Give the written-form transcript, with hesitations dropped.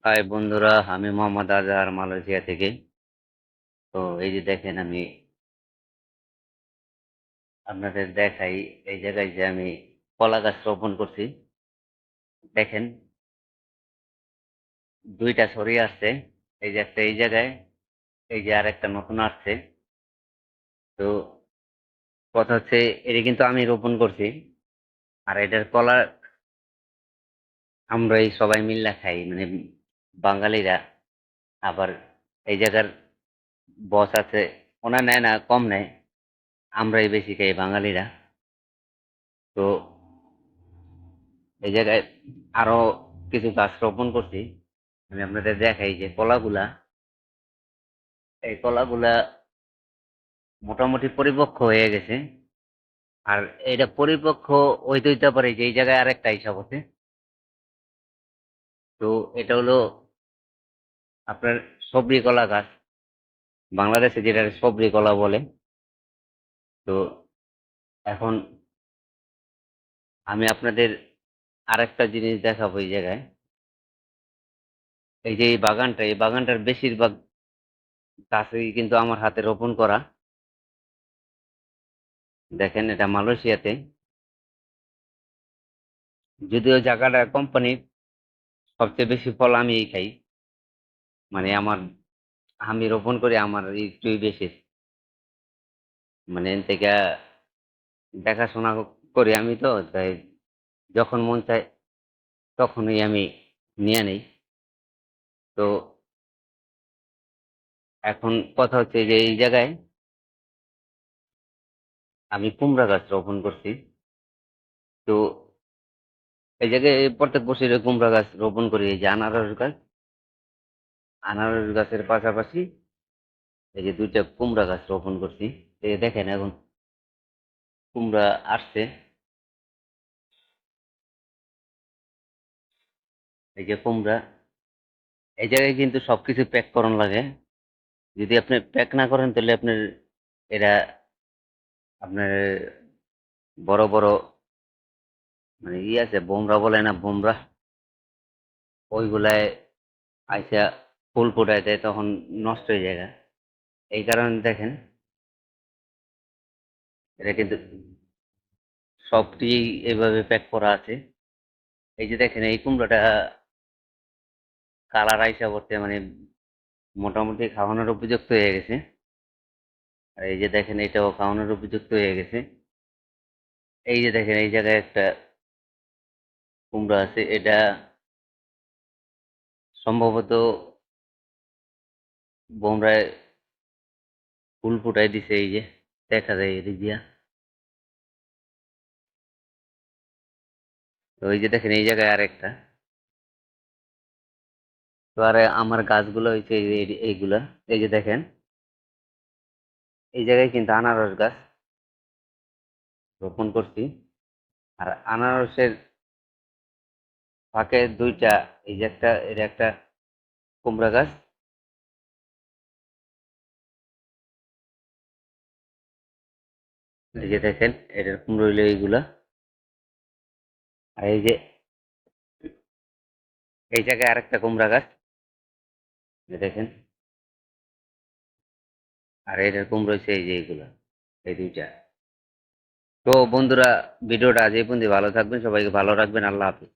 High বন্ধুরা, আমি মোহাম্মদ আজহার Malaysia থেকে। তো এই যে দেখেন, আমি আপনাদের দেখাই এই জায়গায় যে আমি কলা গাছ রোপণ করছি। দেখেন, দুইটা ছড়িয়ে আসছে। এই যে একটা এই জায়গায়, এই যে আর একটা নতুন আসছে। তো কথা হচ্ছে, এটা কিন্তু আমি রোপণ করছি। আর এটার কলা আমরা এই সবাই মিল্লা খাই, মানে বাঙালিরা। আবার এই জায়গার বস আছে, ওনা নেয় না, কম নেয়। আমরাই বেশি খাই বাঙালিরা। তো এই জায়গায় আরো কিছু গাছ রোপণ করছি। আমি আপনাদের দেখাই যে কলাগুলা, এই কলাগুলা মোটামুটি পরিপক্ক হয়ে গেছে। আর এটা পরিপক্ক হইতে হইতে পারে যে এই জায়গায় আরেকটা হিসাব আছে। তো এটা হলো আপনার সবরি কলা গাছ, বাংলাদেশে যেটা সবরি কলা বলে। তো এখন আমি আপনাদের আরেকটা জিনিস দেখাবো এই জায়গায়। এই যে এই বাগানটার বেশিরভাগ গাছই কিন্তু আমার হাতে রোপণ করা। দেখেন, এটা মালয়েশিয়াতে। যদিও জায়গাটা কোম্পানির, সবচেয়ে বেশি ফল আমিই খাই। মানে আমি রোপণ করি, আমার একটুই বেশি। মানে এর থেকে দেখাশোনা করি আমি, তো তাই যখন মন চায় তখনই আমি নিয়ে নেই। তো এখন কথা হচ্ছে যে এই জায়গায় আমি কুমড়া গাছ রোপণ করছি। তো এই জায়গায় প্রত্যেক বছর কুমড়া গাছ রোপণ করি। এই যে আনারস গাছের পাশাপাশি এই যে দুইটা কুমড়া গাছ রোপণ করছি। এই দেখেন, এখন কুমড়া আসছে। এই যে কুমড়া, এই জায়গায় কিন্তু সবকিছু প্যাক করানো লাগে। যদি আপনি প্যাক না করেন তাহলে আপনার এরা আপনার বড় বড়, মানে আছে বোমরা বলে না, বোমরা, ওইগুলায় আইসা ফুল ফুটায় দেয়, তখন নষ্ট হয়ে যায়। এই কারণে দেখেন, এটা কিন্তু সবটি এভাবে প্যাক করা আছে। এই যে দেখেন, এই কুমড়োটা কালার আইসা করতে, মানে মোটামুটি খাওয়ানোর উপযুক্ত হয়ে গেছে। আর এই যে দেখেন, এটাও খাওয়ানোর উপযুক্ত হয়ে গেছে। এই যে দেখেন, এই জায়গায় একটা কুমড়ো আছে, এটা সম্ভবত বোমরায় ফুল ফুটাই দিছে। এই যে দেখা যায় এদিক দিয়া। তো এই যে দেখেন, এই জায়গায় আরেকটা। তো আর আমার গাছগুলো হয়েছে এইগুলা। এই যে দেখেন, এই জায়গায় কিন্তু আনারস গাছ রোপণ করছি। আর আনারসের ফাঁকে দুইটা, এই যে একটা, এটা একটা কুমড়া গাছ। এই যে দেখেন, এটার কুমড়ো হইলো এইগুলা। আর এই যে এই জায়গায় আরেকটা কুমড়া গাছ, এই দেখেন। আর এটার কুমড়ো হচ্ছে এই যে এইগুলা, এই দুইটা। তো বন্ধুরা, ভিডিওটা আজ এই পর্যন্ত। ভালো থাকবেন, সবাইকে ভালো রাখবেন। আল্লাহ হাফিজ।